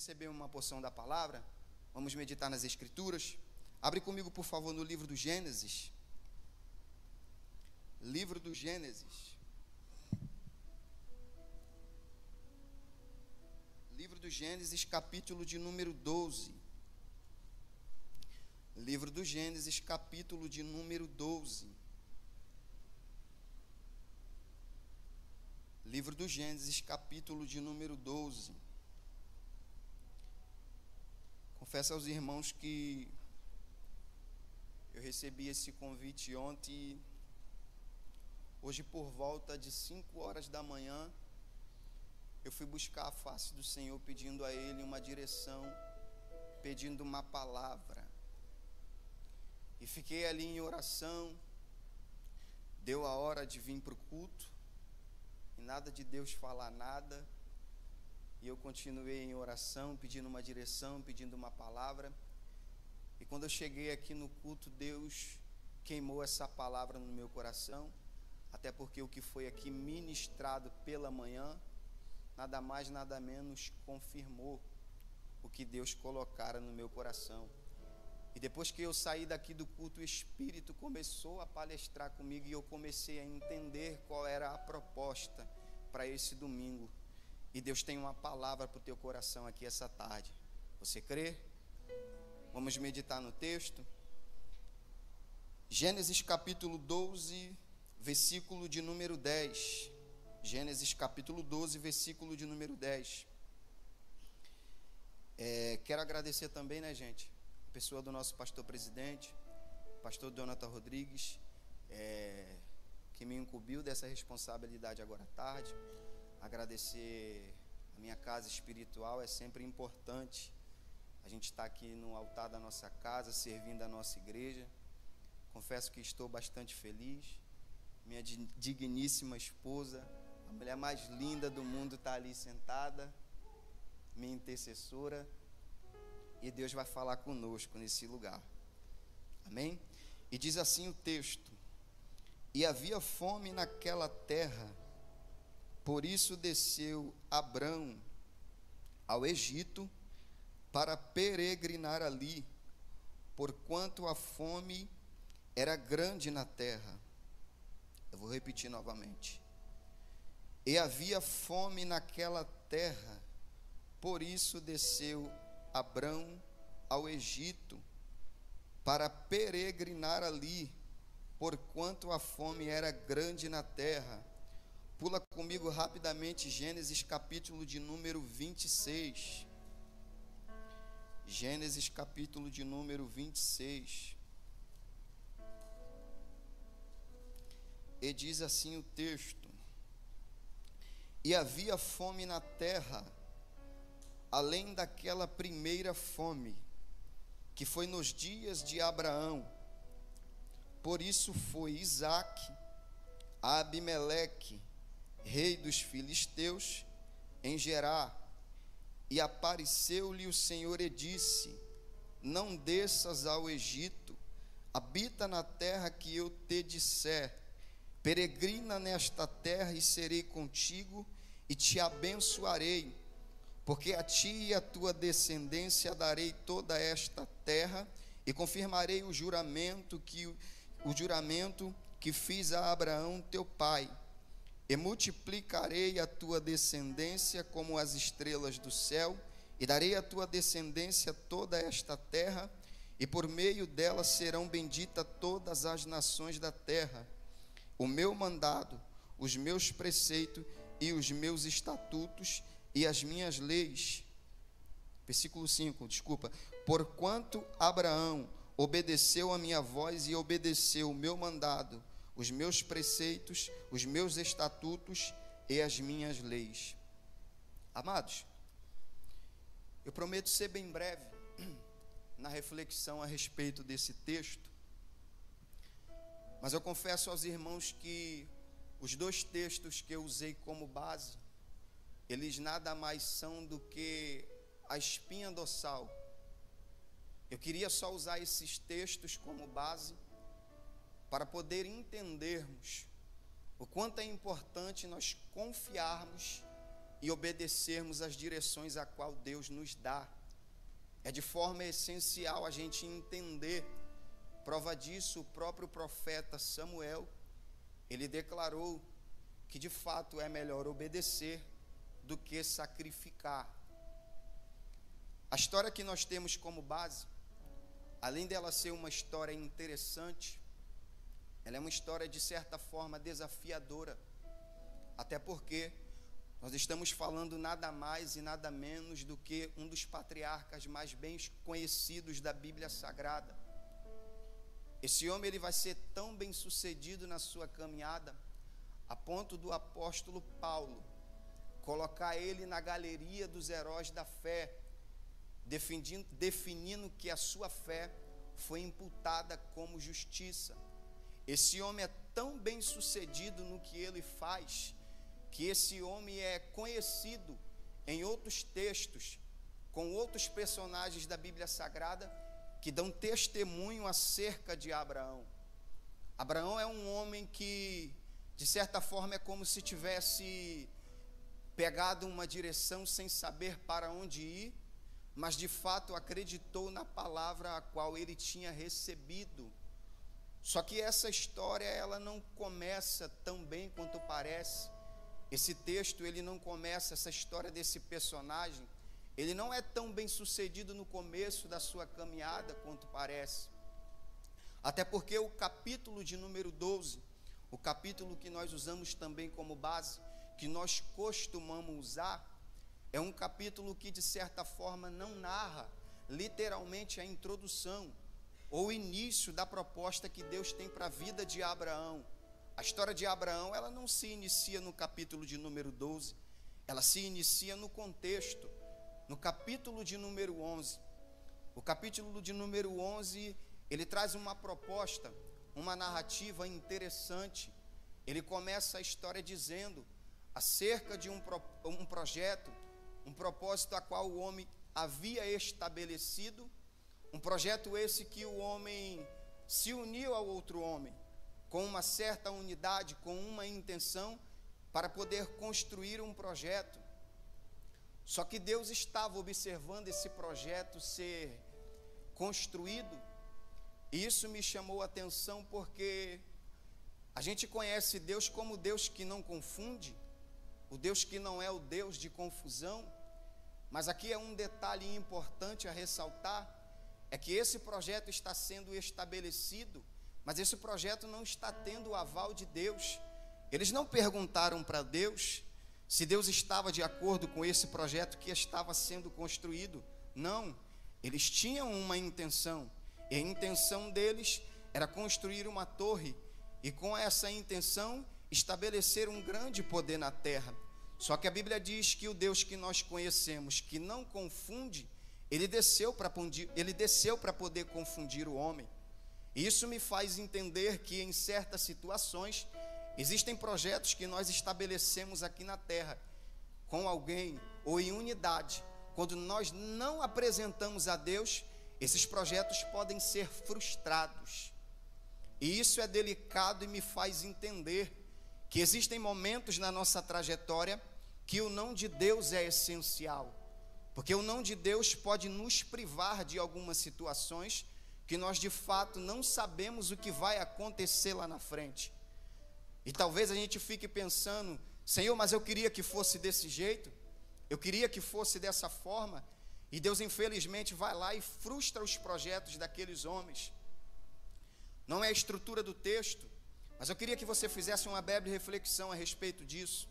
receber uma porção da palavra, vamos meditar nas Escrituras. Abre comigo, por favor, no livro do Gênesis. Livro do Gênesis. Livro do Gênesis, capítulo de número 12. Livro do Gênesis, capítulo de número 12. Livro do Gênesis, capítulo de número 12. Confesso aos irmãos que eu recebi esse convite ontem. Hoje, por volta de 5 horas da manhã, eu fui buscar a face do Senhor, pedindo a Ele uma direção, pedindo uma palavra. E fiquei ali em oração. Deu a hora de vir para o culto, e nada de Deus falar nada. E eu continuei em oração, pedindo uma direção, pedindo uma palavra. E quando eu cheguei aqui no culto, Deus queimou essa palavra no meu coração. Até porque o que foi aqui ministrado pela manhã, nada mais, nada menos, confirmou o que Deus colocara no meu coração. E depois que eu saí daqui do culto, o Espírito começou a palestrar comigo e eu comecei a entender qual era a proposta para esse domingo. E Deus tem uma palavra para o teu coração aqui essa tarde. Você crê? Vamos meditar no texto. Gênesis capítulo 12, versículo de número 10. Gênesis capítulo 12, versículo de número 10. Quero agradecer também, né, gente, a pessoa do nosso pastor presidente, pastor Jonathan Rodrigues, que me incumbiu dessa responsabilidade agora à tarde. Agradecer a minha casa espiritual, é sempre importante a gente estar aqui no altar da nossa casa, servindo a nossa igreja. Confesso que estou bastante feliz. Minha digníssima esposa, a mulher mais linda do mundo, está ali sentada, minha intercessora, e Deus vai falar conosco nesse lugar. Amém? E diz assim o texto: e havia fome naquela terra, por isso desceu Abrão ao Egito para peregrinar ali, porquanto a fome era grande na terra. Eu vou repetir novamente. E havia fome naquela terra, por isso desceu Abrão ao Egito para peregrinar ali, porquanto a fome era grande na terra. Pula comigo rapidamente Gênesis capítulo de número 26. Gênesis capítulo de número 26. E diz assim o texto: e havia fome na terra, além daquela primeira fome, que foi nos dias de Abraão. Por isso foi Isaque a Abimeleque, rei dos filisteus, em Gerar. E apareceu-lhe o Senhor e disse: não desças ao Egito, habita na terra que eu te disser. Peregrina nesta terra e serei contigo e te abençoarei, porque a ti e a tua descendência darei toda esta terra, e confirmarei o juramento que fiz a Abraão teu pai, e multiplicarei a tua descendência como as estrelas do céu, e darei à tua descendência toda esta terra, e por meio dela serão benditas todas as nações da terra. O meu mandado, os meus preceitos e os meus estatutos e as minhas leis. Versículo 5, desculpa. Porquanto Abraão obedeceu a minha voz e obedeceu o meu mandado, os meus preceitos, os meus estatutos e as minhas leis. Amados, eu prometo ser bem breve na reflexão a respeito desse texto. Mas eu confesso aos irmãos que os dois textos que eu usei como base, eles nada mais são do que a espinha dorsal. Eu queria só usar esses textos como base para poder entendermos o quanto é importante nós confiarmos e obedecermos às direções a qual Deus nos dá. É de forma essencial a gente entender. Prova disso, o próprio profeta Samuel, ele declarou que de fato é melhor obedecer do que sacrificar. A história que nós temos como base, além dela ser uma história interessante, ela é uma história de certa forma desafiadora, até porque nós estamos falando nada mais e nada menos do que um dos patriarcas mais bem conhecidos da Bíblia Sagrada. Esse homem, ele vai ser tão bem sucedido na sua caminhada, a ponto do apóstolo Paulo colocar ele na galeria dos heróis da fé, definindo que a sua fé foi imputada como justiça. Esse homem é tão bem sucedido no que ele faz, que esse homem é conhecido em outros textos, com outros personagens da Bíblia Sagrada, que dão testemunho acerca de Abraão. Abraão é um homem que, de certa forma, é como se tivesse pegado uma direção sem saber para onde ir, mas de fato acreditou na palavra a qual ele tinha recebido. Só que essa história, ela não começa tão bem quanto parece. Esse texto, ele não começa, essa história desse personagem, ele não é tão bem sucedido no começo da sua caminhada quanto parece. Até porque o capítulo de número 12, o capítulo que nós usamos também como base, que nós costumamos usar, é um capítulo que de certa forma não narra literalmente a introdução ou o início da proposta que Deus tem para a vida de Abraão. A história de Abraão, ela não se inicia no capítulo de número 12, ela se inicia no contexto, no capítulo de número 11. O capítulo de número 11, ele traz uma proposta, uma narrativa interessante. Ele começa a história dizendo acerca de um projeto, um propósito a qual o homem havia estabelecido, um projeto esse que o homem se uniu ao outro homem, com uma certa unidade, com uma intenção, para poder construir um projeto. Só que Deus estava observando esse projeto ser construído, e isso me chamou a atenção, porque a gente conhece Deus como Deus que não confunde, o Deus que não é o Deus de confusão. Mas aqui é um detalhe importante a ressaltar, é que esse projeto está sendo estabelecido, mas esse projeto não está tendo o aval de Deus. Eles não perguntaram para Deus se Deus estava de acordo com esse projeto que estava sendo construído. Não, eles tinham uma intenção, e a intenção deles era construir uma torre, e com essa intenção estabelecer um grande poder na terra. Só que a Bíblia diz que o Deus que nós conhecemos, que não confunde, ele desceu para poder confundir o homem. E isso me faz entender que em certas situações existem projetos que nós estabelecemos aqui na terra com alguém ou em unidade. Quando nós não apresentamos a Deus, esses projetos podem ser frustrados. E isso é delicado e me faz entender que existem momentos na nossa trajetória que o não de Deus é essencial, porque o não de Deus pode nos privar de algumas situações que nós de fato não sabemos o que vai acontecer lá na frente. E talvez a gente fique pensando: Senhor, mas eu queria que fosse desse jeito, eu queria que fosse dessa forma, e Deus infelizmente vai lá e frustra os projetos daqueles homens. Não é a estrutura do texto, mas eu queria que você fizesse uma breve reflexão a respeito disso.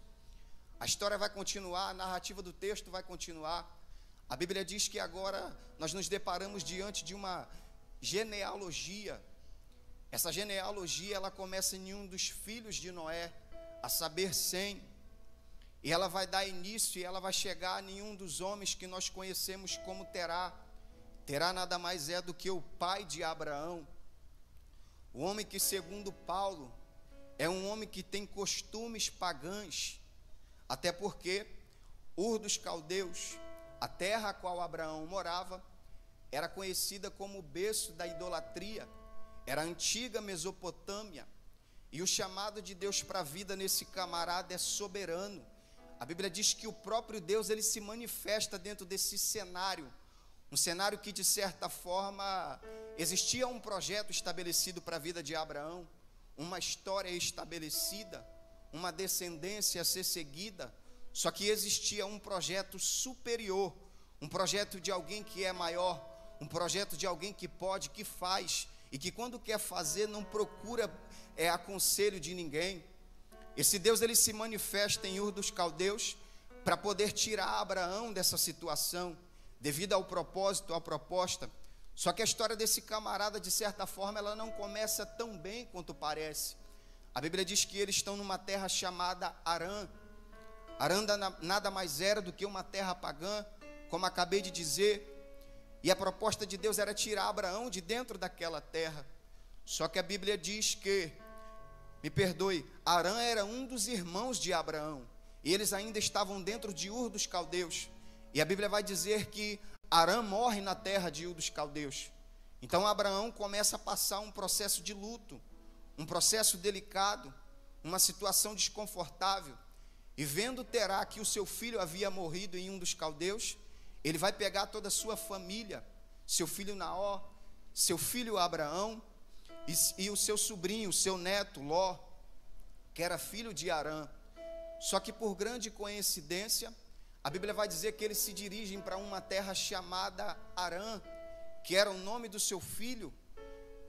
A história vai continuar, a narrativa do texto vai continuar. A Bíblia diz que agora nós nos deparamos diante de uma genealogia. Essa genealogia, ela começa em um dos filhos de Noé, a saber, Sem. E ela vai dar início e ela vai chegar em um dos homens que nós conhecemos como Terá. Terá nada mais é do que o pai de Abraão. O homem que, segundo Paulo, é um homem que tem costumes pagãos, até porque Ur dos Caldeus, a terra a qual Abraão morava, era conhecida como o berço da idolatria, era a antiga Mesopotâmia, e o chamado de Deus para a vida nesse camarada é soberano. a Bíblia diz que o próprio Deus, ele se manifesta dentro desse cenário, um cenário que de certa forma existia um projeto estabelecido para a vida de Abraão, uma história estabelecida, uma descendência a ser seguida, só que existia um projeto superior, um projeto de alguém que é maior, um projeto de alguém que pode, que faz, e que quando quer fazer não procura aconselho de ninguém. Esse Deus, ele se manifesta em Ur dos Caldeus para poder tirar Abraão dessa situação, devido ao propósito, à proposta. Só que a história desse camarada, de certa forma, ela não começa tão bem quanto parece. A Bíblia diz que eles estão numa terra chamada Harã. Harã nada mais era do que uma terra pagã, como acabei de dizer. E a proposta de Deus era tirar Abraão de dentro daquela terra. Só que a Bíblia diz que, me perdoe, Harã era um dos irmãos de Abraão, e eles ainda estavam dentro de Ur dos Caldeus. E a Bíblia vai dizer que Harã morre na terra de Ur dos Caldeus. Então Abraão começa a passar um processo de luto, um processo delicado, uma situação desconfortável. E vendo Terá que o seu filho havia morrido em Ur dos Caldeus, ele vai pegar toda a sua família, seu filho Naó, seu filho Abraão e o seu sobrinho, o seu neto Ló, que era filho de Harã. Só que por grande coincidência, a Bíblia vai dizer que eles se dirigem para uma terra chamada Harã, que era o nome do seu filho,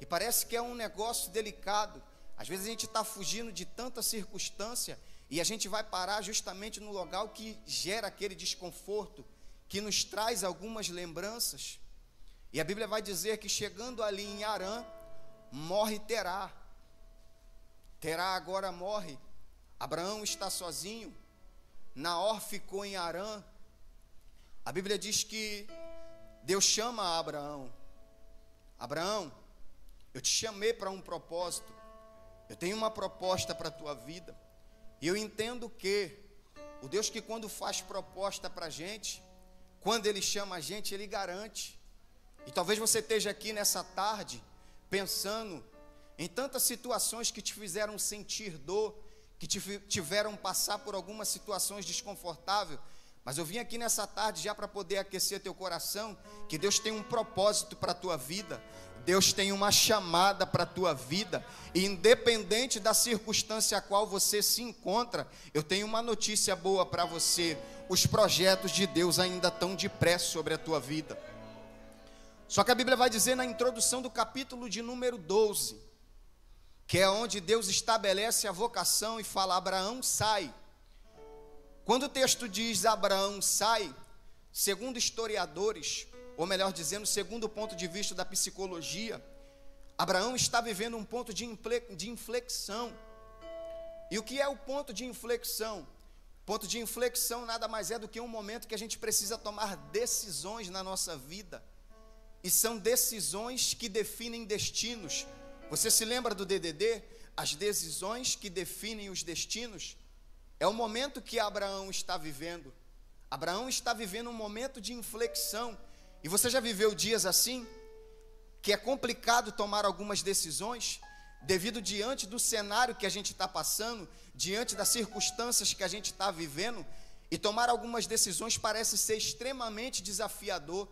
e parece que é um negócio delicado. Às vezes a gente está fugindo de tanta circunstância, e a gente vai parar justamente no local que gera aquele desconforto, que nos traz algumas lembranças. E a Bíblia vai dizer que chegando ali em Harã, morre Terá. Terá agora morre. Abraão está sozinho. Naor ficou em Harã. A Bíblia diz que Deus chama Abraão. Abraão, eu te chamei para um propósito. Eu tenho uma proposta para a tua vida. E eu entendo que o Deus que quando faz proposta para a gente, quando Ele chama a gente, Ele garante. E talvez você esteja aqui nessa tarde pensando em tantas situações que te fizeram sentir dor, que te tiveram passar por algumas situações desconfortáveis. Mas eu vim aqui nessa tarde já para poder aquecer teu coração, que Deus tem um propósito para a tua vida. Deus tem uma chamada para a tua vida, e independente da circunstância a qual você se encontra, eu tenho uma notícia boa para você: os projetos de Deus ainda estão de pé sobre a tua vida. Só que a Bíblia vai dizer na introdução do capítulo de número 12, que é onde Deus estabelece a vocação e fala: Abraão, sai. Quando o texto diz Abraão, sai, segundo historiadores, ou melhor dizendo, segundo o ponto de vista da psicologia, Abraão está vivendo um ponto de inflexão. E o que é o ponto de inflexão? Ponto de inflexão nada mais é do que um momento que a gente precisa tomar decisões na nossa vida. E são decisões que definem destinos. Você se lembra do DDD? As decisões que definem os destinos. É o momento que Abraão está vivendo. Abraão está vivendo um momento de inflexão. E você já viveu dias assim? Que é complicado tomar algumas decisões, devido diante do cenário que a gente está passando, diante das circunstâncias que a gente está vivendo, e tomar algumas decisões parece ser extremamente desafiador.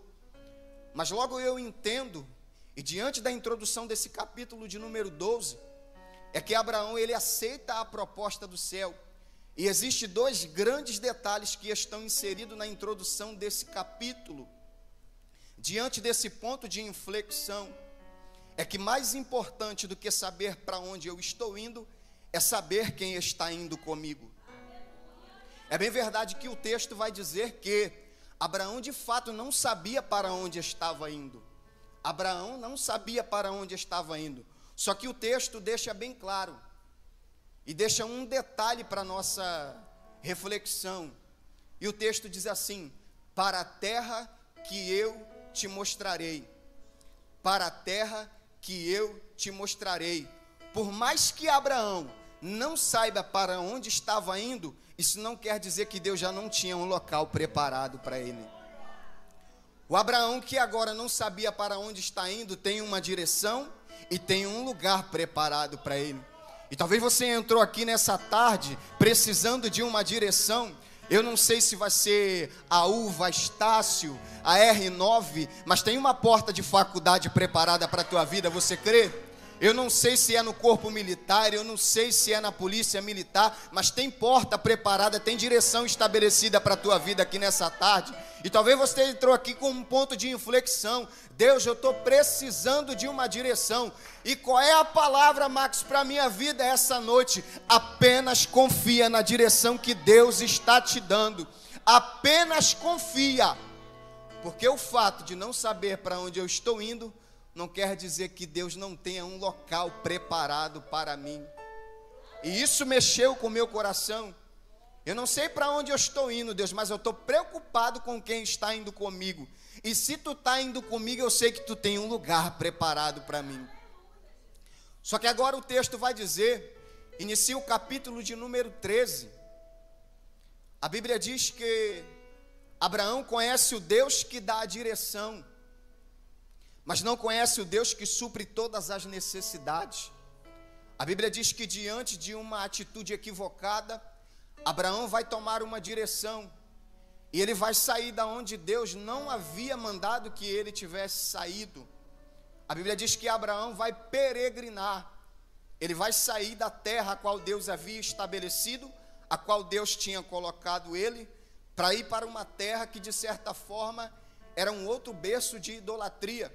Mas logo eu entendo, e diante da introdução desse capítulo de número 12, é que Abraão, ele aceita a proposta do céu. E existem dois grandes detalhes que estão inseridos na introdução desse capítulo. Diante desse ponto de inflexão, é que mais importante do que saber para onde eu estou indo, é saber quem está indo comigo. É bem verdade que o texto vai dizer que Abraão de fato não sabia para onde estava indo. Abraão não sabia para onde estava indo. Só que o texto deixa bem claro, e deixa um detalhe para a nossa reflexão. E o texto diz assim: para a terra que eu te mostrarei. Para a terra que eu te mostrarei. Por mais que Abraão não saiba para onde estava indo, isso não quer dizer que Deus já não tinha um local preparado para ele. O Abraão que agora não sabia para onde está indo, tem uma direção e tem um lugar preparado para ele. E talvez você entrou aqui nessa tarde precisando de uma direção, Eu não sei se vai ser a UVA, a Estácio, a R9, mas tem uma porta de faculdade preparada para a tua vida, você crê? Eu não sei se é no corpo militar, eu não sei se é na polícia militar, mas tem porta preparada, tem direção estabelecida para a tua vida aqui nessa tarde. E talvez você entrou aqui com um ponto de inflexão. Deus, eu estou precisando de uma direção. E qual é a palavra, Marcos, para a minha vida essa noite? Apenas confia na direção que Deus está te dando. Apenas confia. Porque o fato de não saber para onde eu estou indo não quer dizer que Deus não tenha um local preparado para mim. E isso mexeu com o meu coração. Eu não sei para onde eu estou indo, Deus, mas eu estou preocupado com quem está indo comigo. E se tu está indo comigo, eu sei que tu tem um lugar preparado para mim. Só que agora o texto vai dizer, inicia o capítulo de número 13. A Bíblia diz que Abraão conhece o Deus que dá a direção, mas não conhece o Deus que supre todas as necessidades. A Bíblia diz que diante de uma atitude equivocada, Abraão vai tomar uma direção, e ele vai sair da onde Deus não havia mandado que ele tivesse saído. A Bíblia diz que Abraão vai peregrinar, ele vai sair da terra a qual Deus havia estabelecido, a qual Deus tinha colocado ele, para ir para uma terra que de certa forma era um outro berço de idolatria.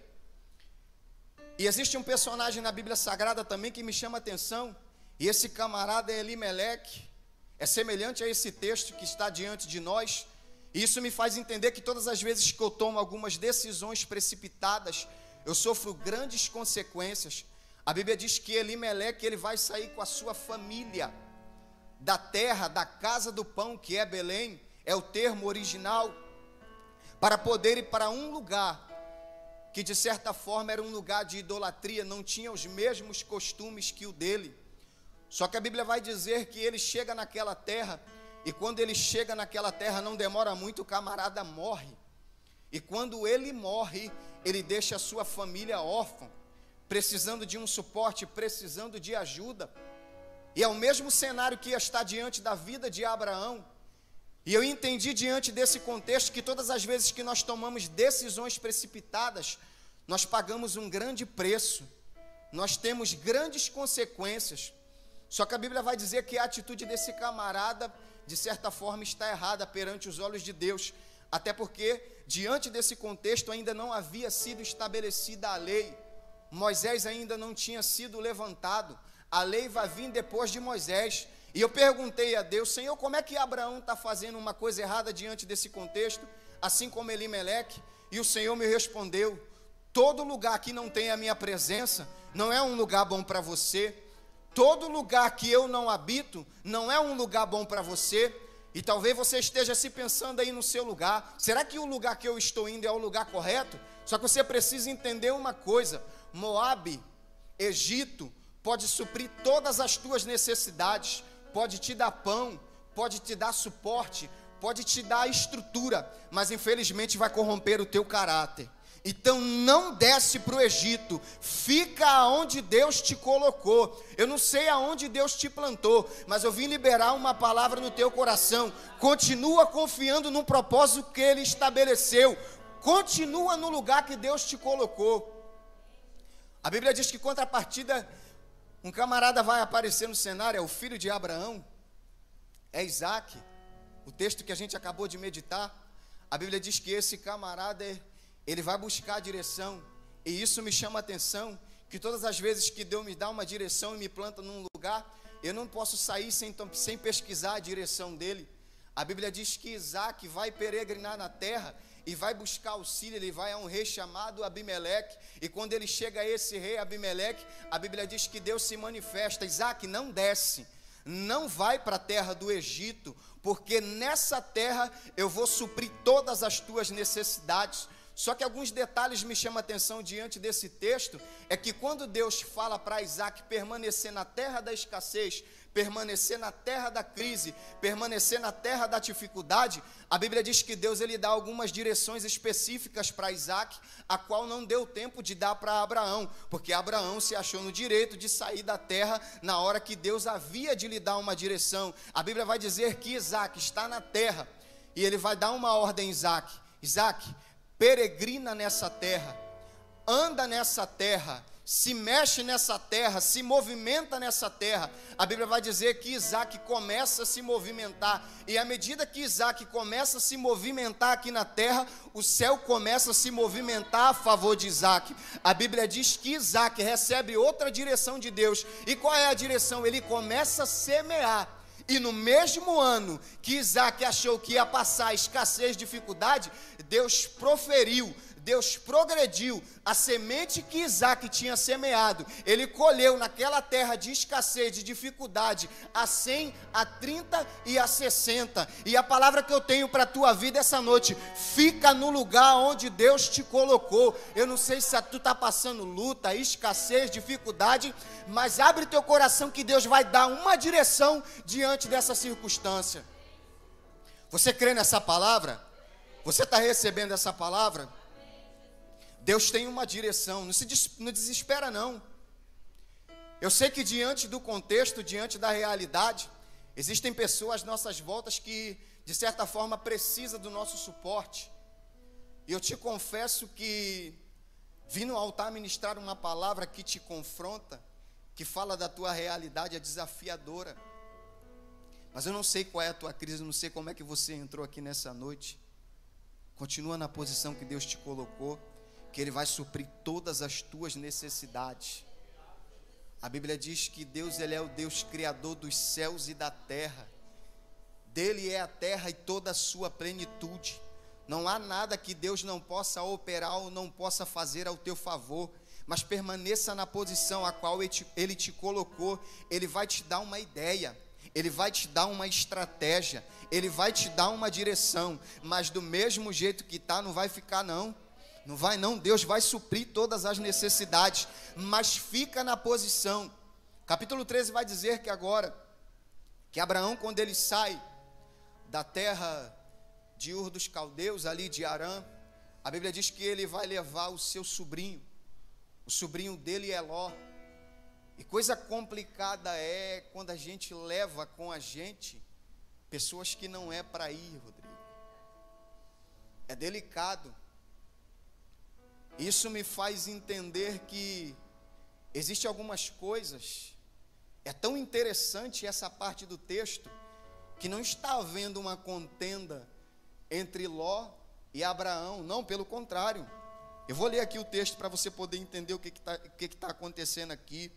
E existe um personagem na Bíblia Sagrada também que me chama a atenção, e esse camarada é Elimeleque, é semelhante a esse texto que está diante de nós, e isso me faz entender que todas as vezes que eu tomo algumas decisões precipitadas, eu sofro grandes consequências. A Bíblia diz que Elimeleque, ele vai sair com a sua família, da terra, da casa do pão, que é Belém, é o termo original, para poder ir para um lugar, que de certa forma era um lugar de idolatria, não tinha os mesmos costumes que o dele. Só que a Bíblia vai dizer que ele chega naquela terra, e quando ele chega naquela terra, não demora muito, o camarada morre. E quando ele morre, ele deixa a sua família órfã, precisando de um suporte, precisando de ajuda. E é o mesmo cenário que está diante da vida de Abraão. E eu entendi diante desse contexto que todas as vezes que nós tomamos decisões precipitadas, nós pagamos um grande preço, nós temos grandes consequências. Só que a Bíblia vai dizer que a atitude desse camarada, de certa forma, está errada perante os olhos de Deus, até porque diante desse contexto ainda não havia sido estabelecida a lei, Moisés ainda não tinha sido levantado, a lei vai vir depois de Moisés. E eu perguntei a Deus, Senhor, como é que Abraão está fazendo uma coisa errada diante desse contexto, assim como Elimeleque? E o Senhor me respondeu, todo lugar que não tem a minha presença, não é um lugar bom para você. Todo lugar que eu não habito, não é um lugar bom para você. E talvez você esteja se pensando aí no seu lugar, será que o lugar que eu estou indo é o lugar correto? Só que você precisa entender uma coisa, Moabe, Egito, pode suprir todas as tuas necessidades, pode te dar pão, pode te dar suporte, pode te dar estrutura, mas infelizmente vai corromper o teu caráter. Então não desce para o Egito, fica onde Deus te colocou. Eu não sei aonde Deus te plantou, mas eu vim liberar uma palavra no teu coração. Continua confiando no propósito que Ele estabeleceu, continua no lugar que Deus te colocou. A Bíblia diz que contrapartida, um camarada vai aparecer no cenário, é o filho de Abraão, é Isaac, o texto que a gente acabou de meditar. A Bíblia diz que esse camarada, ele vai buscar a direção, e isso me chama a atenção, que todas as vezes que Deus me dá uma direção e me planta num lugar, eu não posso sair sem pesquisar a direção dele. A Bíblia diz que Isaac vai peregrinar na terra, e vai buscar auxílio, ele vai a um rei chamado Abimeleque, e quando ele chega a esse rei Abimeleque, a Bíblia diz que Deus se manifesta, Isaac, não desce, não vai para a terra do Egito, porque nessa terra eu vou suprir todas as tuas necessidades. Só que alguns detalhes me chamam a atenção diante desse texto, é que quando Deus fala para Isaac permanecer na terra da escassez, permanecer na terra da crise, permanecer na terra da dificuldade, a Bíblia diz que Deus ele dá algumas direções específicas para Isaac, a qual não deu tempo de dar para Abraão, porque Abraão se achou no direito de sair da terra na hora que Deus havia de lhe dar uma direção. A Bíblia vai dizer que Isaac está na terra, e ele vai dar uma ordem a Isaac: Isaac, peregrina nessa terra, anda nessa terra, se mexe nessa terra, se movimenta nessa terra. A Bíblia vai dizer que Isaac começa a se movimentar, e à medida que Isaac começa a se movimentar aqui na terra, o céu começa a se movimentar a favor de Isaac. A Bíblia diz que Isaac recebe outra direção de Deus, e qual é a direção? Ele começa a semear, e no mesmo ano que Isaac achou que ia passar escassez, dificuldade, Deus proferiu, Deus progrediu a semente que Isaac tinha semeado. Ele colheu naquela terra de escassez, de dificuldade, a 100, a 30 e a 60. E a palavra que eu tenho para a tua vida essa noite: fica no lugar onde Deus te colocou. Eu não sei se tu está passando luta, escassez, dificuldade, mas abre teu coração que Deus vai dar uma direção diante dessa circunstância. Você crê nessa palavra? Você está recebendo essa palavra? Deus tem uma direção, não desespera não. Eu sei que diante do contexto, diante da realidade, existem pessoas às nossas voltas que, de certa forma, precisam do nosso suporte. E eu te confesso que vim no altar ministrar uma palavra que te confronta, que fala da tua realidade, é desafiadora. Mas eu não sei qual é a tua crise, eu não sei como é que você entrou aqui nessa noite. Continua na posição que Deus te colocou, que Ele vai suprir todas as tuas necessidades. A Bíblia diz que Deus, Ele é o Deus criador dos céus e da terra. Dele é a terra e toda a sua plenitude. Não há nada que Deus não possa operar ou não possa fazer ao teu favor. Mas permaneça na posição a qual Ele te colocou. Ele vai te dar uma ideia, Ele vai te dar uma estratégia, Ele vai te dar uma direção. Mas do mesmo jeito que está, não vai ficar não. Não vai não, Deus vai suprir todas as necessidades, mas fica na posição. Capítulo 13 vai dizer que agora, que Abraão, quando ele sai da terra de Ur dos Caldeus, ali de Arã, a Bíblia diz que ele vai levar o seu sobrinho, o sobrinho dele é Ló. E coisa complicada é quando a gente leva com a gente pessoas que não é para ir, Rodrigo. É delicado. Isso me faz entender que existem algumas coisas. É tão interessante essa parte do texto, que não está havendo uma contenda entre Ló e Abraão. Não, pelo contrário. Eu vou ler aqui o texto para você poder entender o que está acontecendo aqui.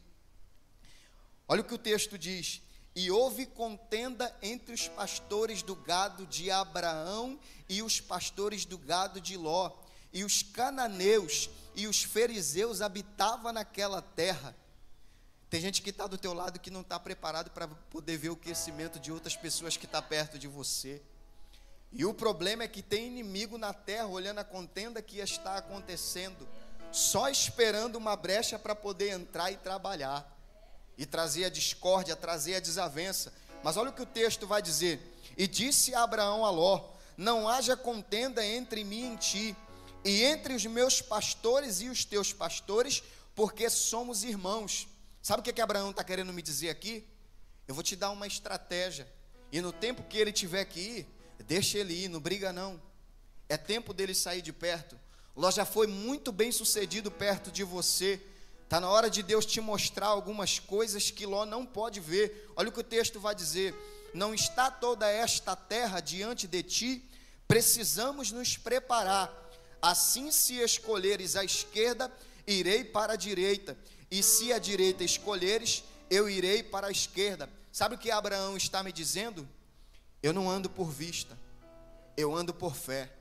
Olha o que o texto diz: e houve contenda entre os pastores do gado de Abraão e os pastores do gado de Ló. E os cananeus e os fariseus habitavam naquela terra. Tem gente que está do teu lado que não está preparado para poder ver o crescimento de outras pessoas que estão perto de você. E o problema é que tem inimigo na terra olhando a contenda que está acontecendo, só esperando uma brecha para poder entrar e trabalhar, e trazer a discórdia, trazer a desavença. Mas olha o que o texto vai dizer: e disse Abraão a Ló: não haja contenda entre mim e ti, e entre os meus pastores e os teus pastores, porque somos irmãos. Sabe o que Abraão está querendo me dizer aqui? Eu vou te dar uma estratégia, e no tempo que ele tiver que ir, deixa ele ir, não briga não. É tempo dele sair de perto. Ló já foi muito bem sucedido perto de você. Está na hora de Deus te mostrar algumas coisas que Ló não pode ver. Olha o que o texto vai dizer: não está toda esta terra diante de ti, precisamos nos preparar. Assim, se escolheres a esquerda, irei para a direita, e se a direita escolheres, eu irei para a esquerda. Sabe o que Abraão está me dizendo? Eu não ando por vista, eu ando por fé.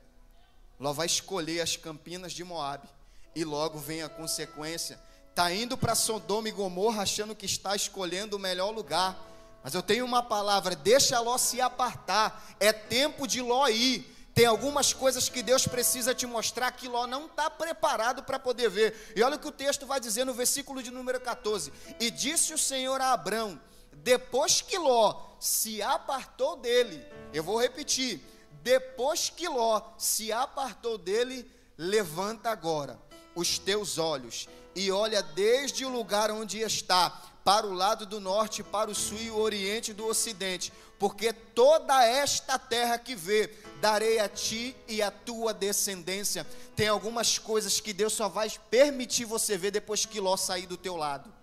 Ló vai escolher as campinas de Moabe, e logo vem a consequência. Está indo para Sodoma e Gomorra achando que está escolhendo o melhor lugar. Mas eu tenho uma palavra: deixa Ló se apartar. É tempo de Ló ir. Tem algumas coisas que Deus precisa te mostrar que Ló não está preparado para poder ver. E olha o que o texto vai dizer no versículo de número 14: e disse o Senhor a Abrão: depois que Ló se apartou dele, eu vou repetir, depois que Ló se apartou dele, levanta agora os teus olhos e olha desde o lugar onde está, para o lado do norte, para o sul e o oriente e do ocidente, porque toda esta terra que vê, darei a ti e a tua descendência. Tem algumas coisas que Deus só vai permitir você ver depois que Ló sair do teu lado.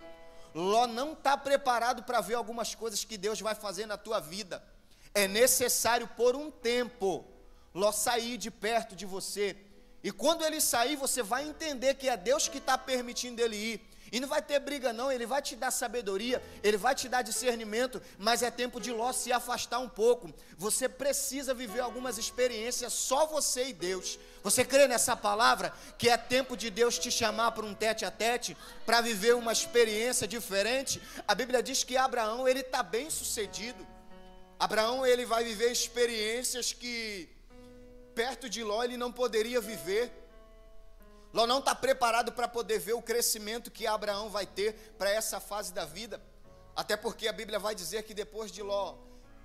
Ló não está preparado para ver algumas coisas que Deus vai fazer na tua vida. É necessário por um tempo Ló sair de perto de você, e quando ele sair, você vai entender que é Deus que está permitindo ele ir, e não vai ter briga não, ele vai te dar sabedoria, ele vai te dar discernimento, mas é tempo de Ló se afastar um pouco. Você precisa viver algumas experiências, só você e Deus. Você crê nessa palavra, que é tempo de Deus te chamar para um tete a tete, para viver uma experiência diferente? A Bíblia diz que Abraão, ele está bem sucedido. Abraão, ele vai viver experiências que perto de Ló ele não poderia viver. Ló não está preparado para poder ver o crescimento que Abraão vai ter para essa fase da vida, até porque a Bíblia vai dizer que depois de Ló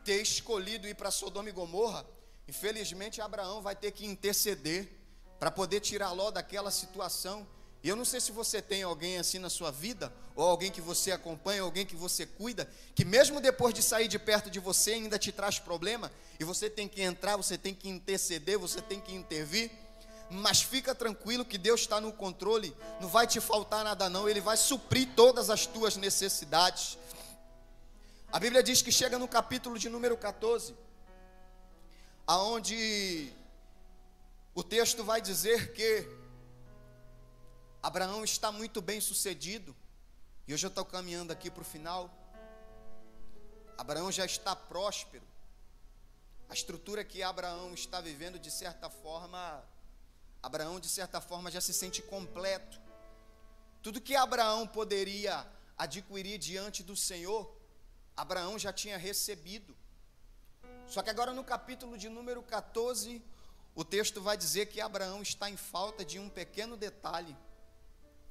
ter escolhido ir para Sodoma e Gomorra, infelizmente Abraão vai ter que interceder para poder tirar Ló daquela situação. E eu não sei se você tem alguém assim na sua vida, ou alguém que você acompanha, alguém que você cuida, que mesmo depois de sair de perto de você ainda te traz problema, e você tem que entrar, você tem que interceder, você tem que intervir. Mas fica tranquilo que Deus está no controle, não vai te faltar nada não, Ele vai suprir todas as tuas necessidades. A Bíblia diz que chega no capítulo de número 14, aonde o texto vai dizer que Abraão está muito bem sucedido, e hoje eu estou caminhando aqui para o final. Abraão já está próspero, a estrutura que Abraão está vivendo, de certa forma, Abraão de certa forma já se sente completo. Tudo que Abraão poderia adquirir diante do Senhor, Abraão já tinha recebido. Só que agora no capítulo de número 14, o texto vai dizer que Abraão está em falta de um pequeno detalhe.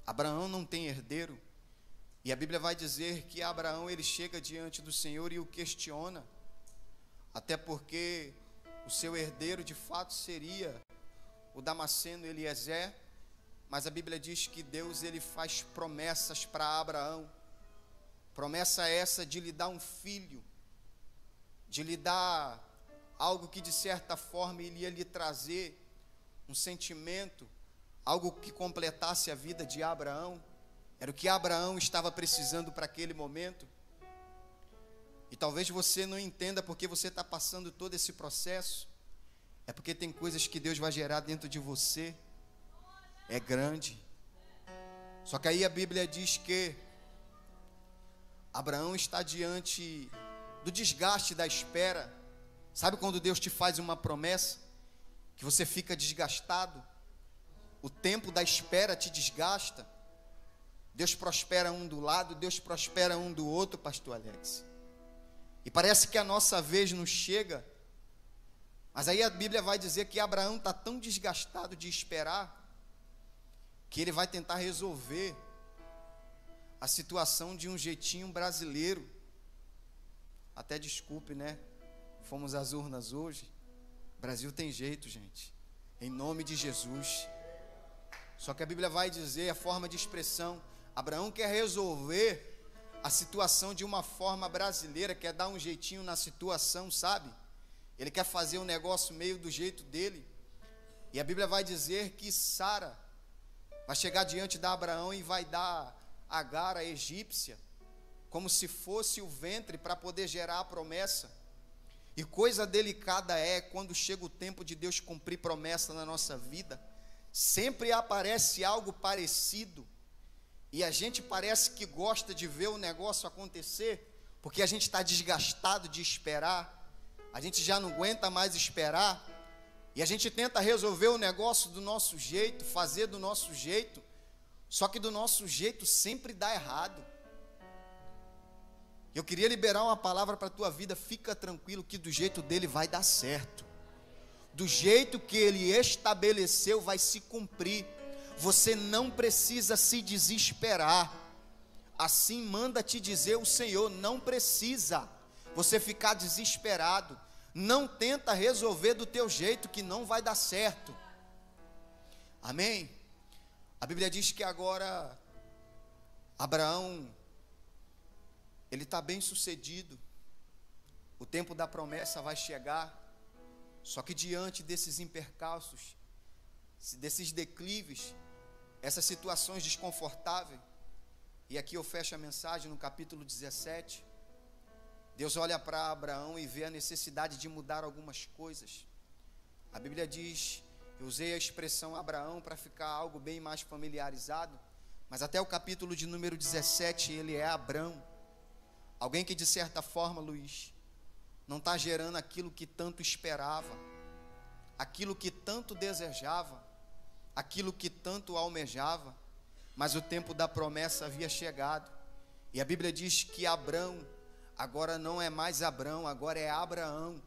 Abraão não tem herdeiro, e a Bíblia vai dizer que Abraão ele chega diante do Senhor e o questiona, até porque o seu herdeiro de fato seria o Damasceno Eliezer, mas a Bíblia diz que Deus ele faz promessas para Abraão, promessa essa de lhe dar um filho, de lhe dar algo que de certa forma ele ia lhe trazer um sentimento, algo que completasse a vida de Abraão. Era o que Abraão estava precisando para aquele momento. E talvez você não entenda porque você está passando todo esse processo. É porque tem coisas que Deus vai gerar dentro de você. É grande. Só que aí a Bíblia diz que Abraão está diante do desgaste da espera. Sabe quando Deus te faz uma promessa que você fica desgastado? O tempo da espera te desgasta. Deus prospera um do lado, Deus prospera um do outro, pastor Alex. E parece que a nossa vez não chega. Mas aí a Bíblia vai dizer que Abraão está tão desgastado de esperar, que ele vai tentar resolver a situação de um jeitinho brasileiro. Até desculpe, né? Fomos às urnas hoje. O Brasil tem jeito, gente. Em nome de Jesus. Só que a Bíblia vai dizer a forma de expressão. Abraão quer resolver a situação de uma forma brasileira, quer dar um jeitinho na situação, sabe? Ele quer fazer um negócio meio do jeito dele. E a Bíblia vai dizer que Sara vai chegar diante de Abraão e vai dar Agar, a egípcia, como se fosse o ventre para poder gerar a promessa. E coisa delicada é quando chega o tempo de Deus cumprir promessa na nossa vida. Sempre aparece algo parecido, e a gente parece que gosta de ver o negócio acontecer, porque a gente está desgastado de esperar, a gente já não aguenta mais esperar, e a gente tenta resolver o negócio do nosso jeito, fazer do nosso jeito, só que do nosso jeito sempre dá errado. Eu queria liberar uma palavra para a tua vida. Fica tranquilo que do jeito dele vai dar certo. Do jeito que ele estabeleceu vai se cumprir. Você não precisa se desesperar. Assim manda te dizer o Senhor. Não precisa você ficar desesperado. Não tenta resolver do teu jeito, que não vai dar certo. Amém? A Bíblia diz que agora Abraão, ele está bem sucedido. O tempo da promessa vai chegar. Só que diante desses impercalços, desses declives, essas situações desconfortáveis, e aqui eu fecho a mensagem no capítulo 17, Deus olha para Abraão e vê a necessidade de mudar algumas coisas. A Bíblia diz, eu usei a expressão Abraão para ficar algo bem mais familiarizado, mas até o capítulo de número 17, ele é Abrão. Alguém que de certa forma, Luiz, não está gerando aquilo que tanto esperava, aquilo que tanto desejava, aquilo que tanto almejava, mas o tempo da promessa havia chegado. E a Bíblia diz que Abrão agora não é mais Abrão, agora é Abraão.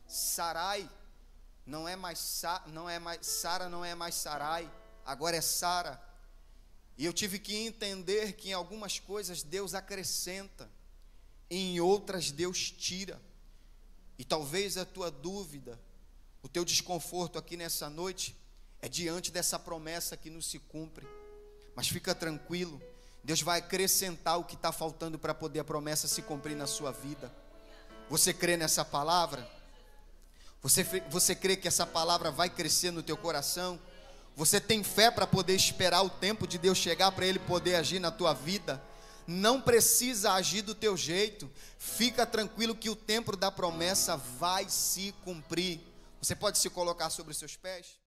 Sarai não é mais Sara, não é mais Sarai, agora é Sara. E eu tive que entender que em algumas coisas Deus acrescenta, em outras Deus tira. E talvez a tua dúvida, o teu desconforto aqui nessa noite é diante dessa promessa que não se cumpre. Mas fica tranquilo, Deus vai acrescentar o que está faltando para poder a promessa se cumprir na sua vida. Você crê nessa palavra? Você crê que essa palavra vai crescer no teu coração? Você tem fé para poder esperar o tempo de Deus chegar, para Ele poder agir na tua vida? Não precisa agir do teu jeito. Fica tranquilo que o tempo da promessa vai se cumprir. Você pode se colocar sobre os seus pés?